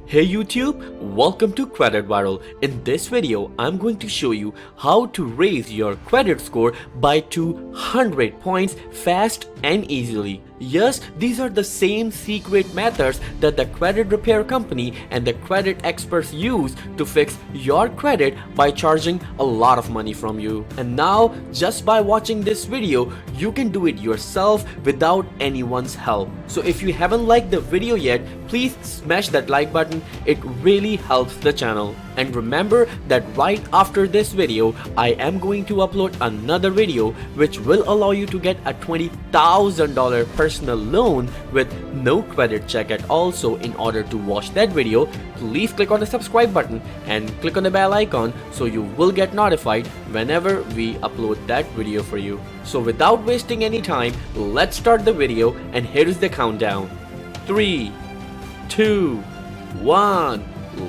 Hey YouTube, welcome to Credit Viral. In this video, I'm going to show you how to raise your credit score by 200 points fast and easily. Yes, these are the same secret methods that the credit repair company and the credit experts use to fix your credit by charging a lot of money from you. And now, just by watching this video, you can do it yourself without anyone's help. So if you haven't liked the video yet, please smash that like button. It really helps the channel. And remember that right after this video, I am going to upload another video which will allow you to get a $20,000 personal loan with no credit check at all. So in order to watch that video, please click on the subscribe button and click on the bell icon so you will get notified whenever we upload that video for you. So without wasting any time, let's start the video, and here is the countdown. 3, 2, 1,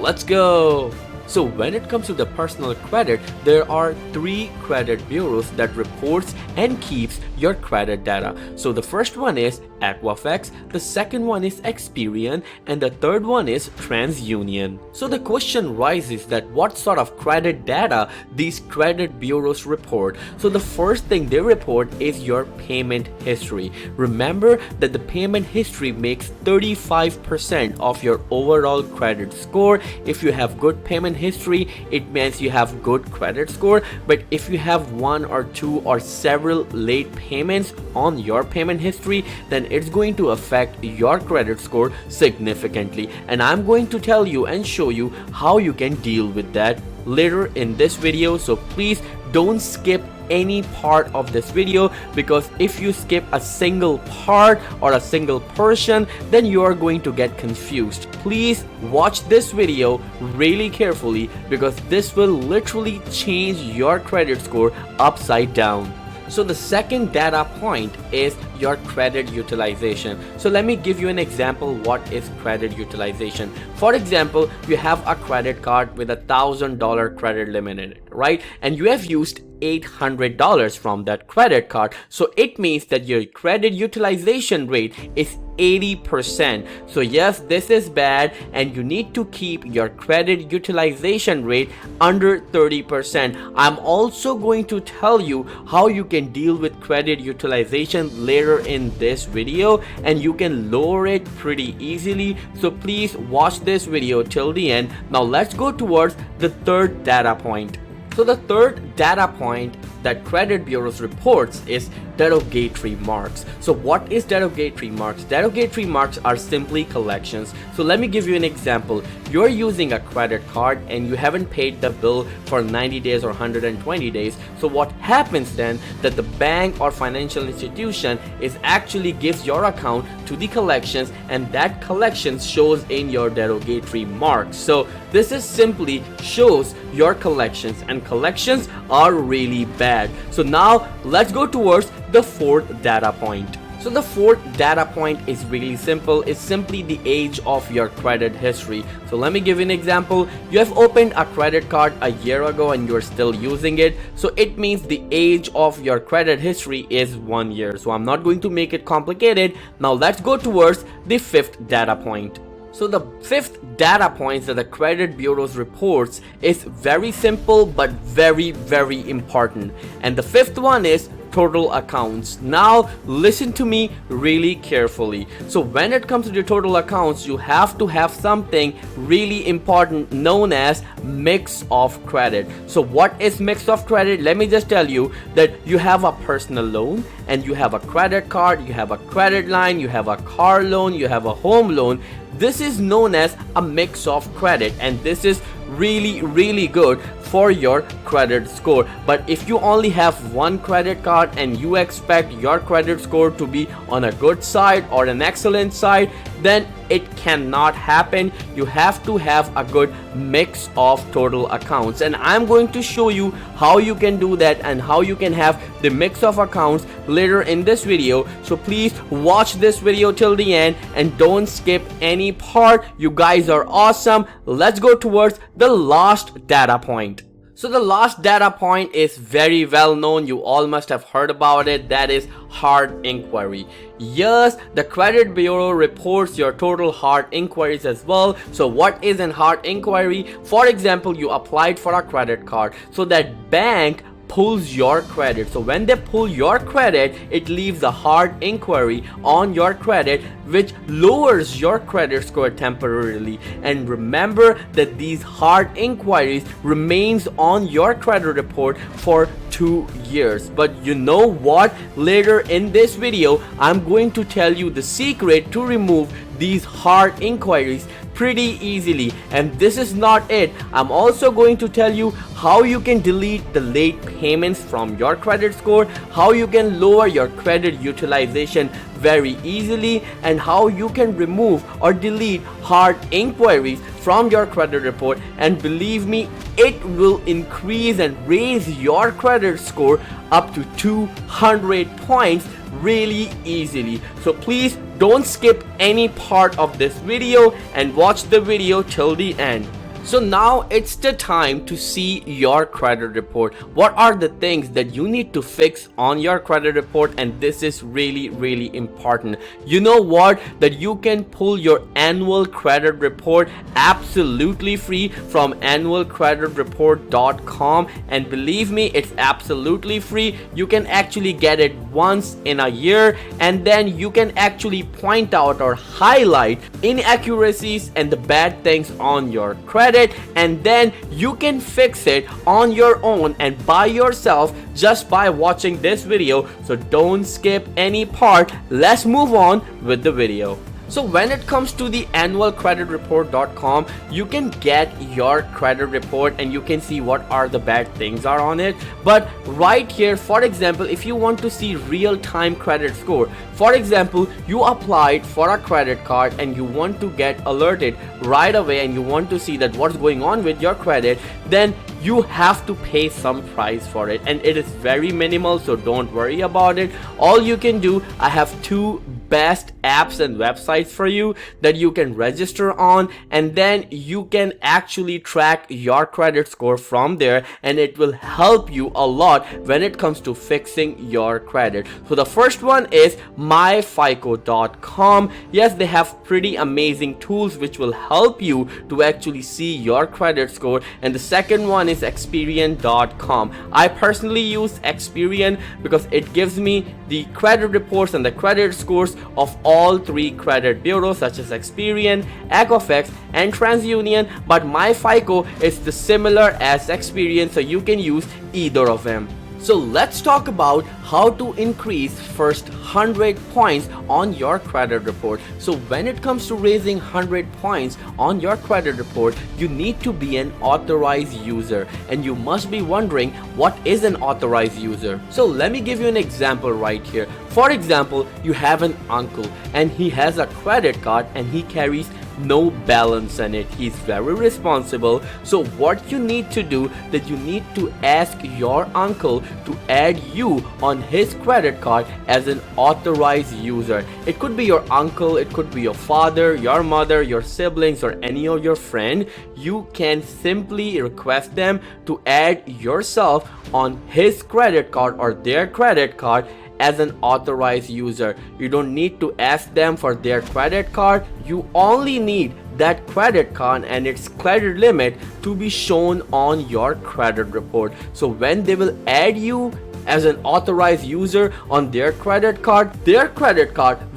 let's go! So when it comes to the personal credit, there are 3 credit bureaus that reports and keeps your credit data. So the first one is Equifax, the second one is Experian, and the third one is Transunion. So the question rises that what sort of credit data these credit bureaus report. So the first thing they report is your payment history. Remember that the payment history makes 35% of your overall credit score. If you have good payment history, it means you have good credit score. But if you have 1 or 2 or several late payments on your payment history, then it's going to affect your credit score significantly. And I'm going to tell you and show you how you can deal with that later in this video. So please don't skip any part of this video, because if you skip a single part or a single portion, then you are going to get confused. Please watch this video really carefully, because this will literally change your credit score upside down. So the second data point is your credit utilization. So let me give you an example. What is credit utilization? For example, you have a credit card with $1,000 credit limit in it, right? And you have used $800 from that credit card. So it means that your credit utilization rate is 80%. So yes, this is bad, and you need to keep your credit utilization rate under 30%. I'm also going to tell you how you can deal with credit utilization later in this video, and you can lower it pretty easily. So please watch this video till the end. Now let's go towards the third data point. So the third data point that credit bureaus reports is derogatory marks. So what is derogatory marks? Derogatory marks are simply collections. So let me give you an example. You're using a credit card and you haven't paid the bill for 90 days or 120 days. So what happens then, that the bank or financial institution is actually gives your account to the collections, and that collections shows in your derogatory marks. So this is simply shows your collections, and collections are really bad. So now let's go towards the fourth data point. So the fourth data point is really simple. It's simply the age of your credit history. So let me give you an example. You have opened a credit card a year ago and you're still using it. So it means the age of your credit history is 1 year. So I'm not going to make it complicated. Now let's go towards the fifth data point. So the fifth data points that the credit bureaus reports is very simple but very, very important. And the fifth one is total accounts. Now listen to me really carefully. So when it comes to the total accounts, you have to have something really important known as mix of credit. So what is mix of credit? Let me just tell you that you have a personal loan, and you have a credit card, you have a credit line, you have a car loan, you have a home loan. This is known as a mix of credit, and this is really good for your credit score. But if you only have one credit card and you expect your credit score to be on a good side or an excellent side, then it cannot happen. You have to have a good mix of total accounts, and I'm going to show you how you can do that and how you can have the mix of accounts later in this video. So please watch this video till the end and don't skip any part. You guys are awesome. Let's go towards the last data point. So the last data point is very well known. You all must have heard about it. That is hard inquiry. Yes, the credit bureau reports your total hard inquiries as well. So what is an hard inquiry? For example, you applied for a credit card. So that bank pulls your credit. So when they pull your credit, it leaves a hard inquiry on your credit, which lowers your credit score temporarily. And remember that these hard inquiries remains on your credit report for 2 years. But you know what? Later in this video, I'm going to tell you the secret to remove these hard inquiries pretty easily. And this is not it. I'm also going to tell you how you can delete the late payments from your credit score, how you can lower your credit utilization very easily, and how you can remove or delete hard inquiries from your credit report. And believe me, it will increase and raise your credit score up to 200 points really easily. So please don't skip any part of this video and watch the video till the end. So now it's the time to see your credit report. What are the things that you need to fix on your credit report? And this is really important. You know what? That you can pull your annual credit report absolutely free from annualcreditreport.com, and believe me, it's absolutely free. You can actually get it once in a year, and then you can actually point out or highlight inaccuracies and the bad things on your credit, and then you can fix it on your own and by yourself just by watching this video. So don't skip any part. Let's move on with the video. So when it comes to the annualcreditreport.com, you can get your credit report and you can see what are the bad things are on it. But right here, for example, if you want to see real-time credit score, for example, you applied for a credit card and you want to get alerted right away and you want to see that what's going on with your credit, then you have to pay some price for it, and it is very minimal, so don't worry about it. All you can do, I have 2 best apps and websites for you that you can register on, and then you can actually track your credit score from there, and it will help you a lot when it comes to fixing your credit. So the first one is myfico.com. Yes, they have pretty amazing tools which will help you to actually see your credit score. And the second one is Experian.com. I personally use Experian because it gives me the credit reports and the credit scores of all 3 credit bureaus such as Experian, Equifax, and Transunion, but myFICO is the similar as Experian, so you can use either of them. So let's talk about how to increase first 100 points on your credit report. So when it comes to raising 100 points on your credit report, you need to be an authorized user. And you must be wondering, what is an authorized user? So let me give you an example right here. For example, you have an uncle and he has a credit card and he carries no balance in it. He's very responsible. So what you need to do, that you need to ask your uncle to add you on his credit card as an authorized user. It could be your uncle, it could be your father, your mother, your siblings, or any of your friend. You can simply request them to add yourself on his credit card or their credit card as an authorized user. You don't need to ask them for their credit card. You only need that credit card and its credit limit to be shown on your credit report. So when they will add you as an authorized user on their credit card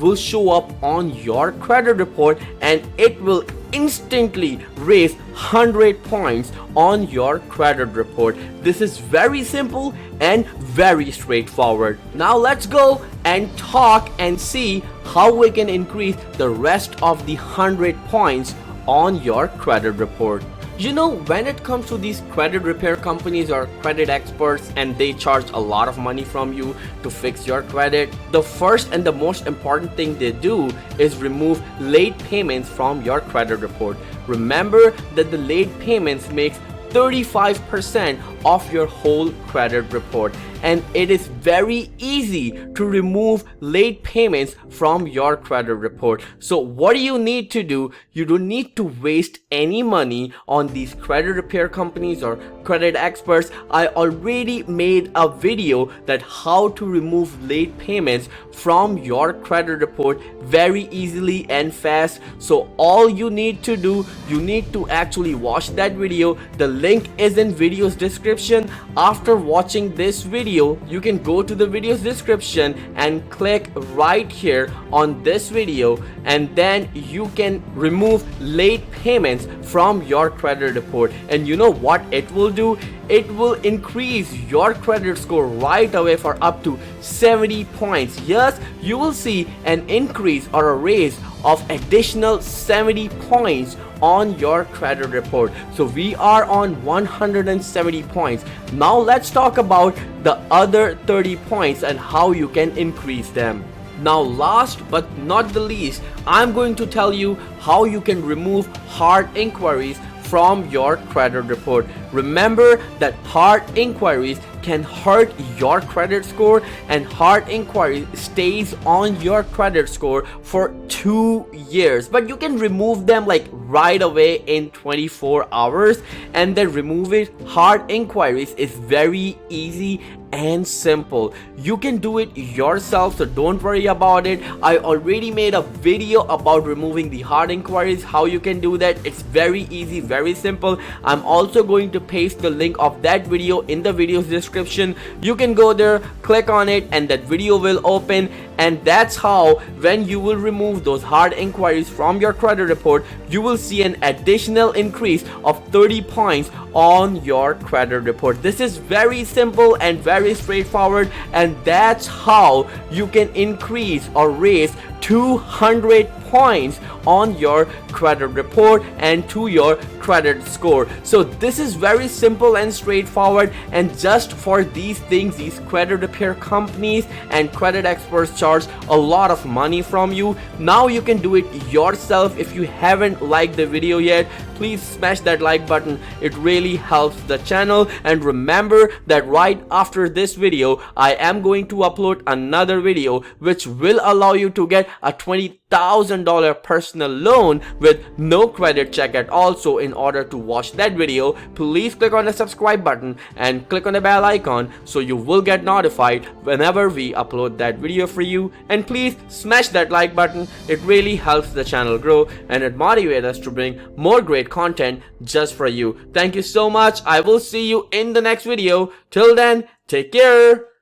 will show up on your credit report, and it will instantly raise 100 points on your credit report. This is very simple and very straightforward. Now let's go and talk and see how we can increase the rest of the 100 points on your credit report. You know, when it comes to these credit repair companies or credit experts and they charge a lot of money from you to fix your credit, the first and the most important thing they do is remove late payments from your credit report. Remember that the late payments makes 35% of your whole credit report, and it is very easy to remove late payments from your credit report. So what do you need to do? You don't need to waste any money on these credit repair companies or credit experts. I already made a video that how to remove late payments from your credit report very easily and fast. So all you need to do, you need to actually watch that video. The link is in video's description. After watching this video, you can go to the video's description and click right here on this video, and then you can remove late payments from your credit report. And you know what it will do? It will increase your credit score right away for up to 70 points. Yes, you will see an increase or a raise of additional 70 points on your credit report. So we are on 170 points. Now let's talk about the other 30 points and how you can increase them. Now last but not the least, I'm going to tell you how you can remove hard inquiries from your credit report. Remember that hard inquiries can hurt your credit score, and hard inquiry stays on your credit score for 2 years, but you can remove them like right away in 24 hours. And then remove it, hard inquiries, is very easy and simple. You can do it yourself, so don't worry about it. I already made a video about removing the hard inquiries, how you can do that. It's very easy, very simple. I'm also going to paste the link of that video in the video's description. You can go there, click on it, and that video will open. And that's how, when you will remove those hard inquiries from your credit report, you will see an additional increase of 30 points on your credit report. This is very simple and very straightforward, and that's how you can increase or raise 200 points on your credit report and to your credit score. So this is very simple and straightforward, and just for these things, these credit repair companies and credit experts charge a lot of money from you. Now you can do it yourself. If you haven't liked the video yet, please smash that like button. It really helps the channel. And remember that right after this video, I am going to upload another video which will allow you to get a $20,000 personal loan with no credit check at all. So in order to watch that video, please click on the subscribe button and click on the bell icon so you will get notified whenever we upload that video for you. And please smash that like button. It really helps the channel grow and it motivates us to bring more great content just for you. Thank you so much. I will see you in the next video. Till then, take care.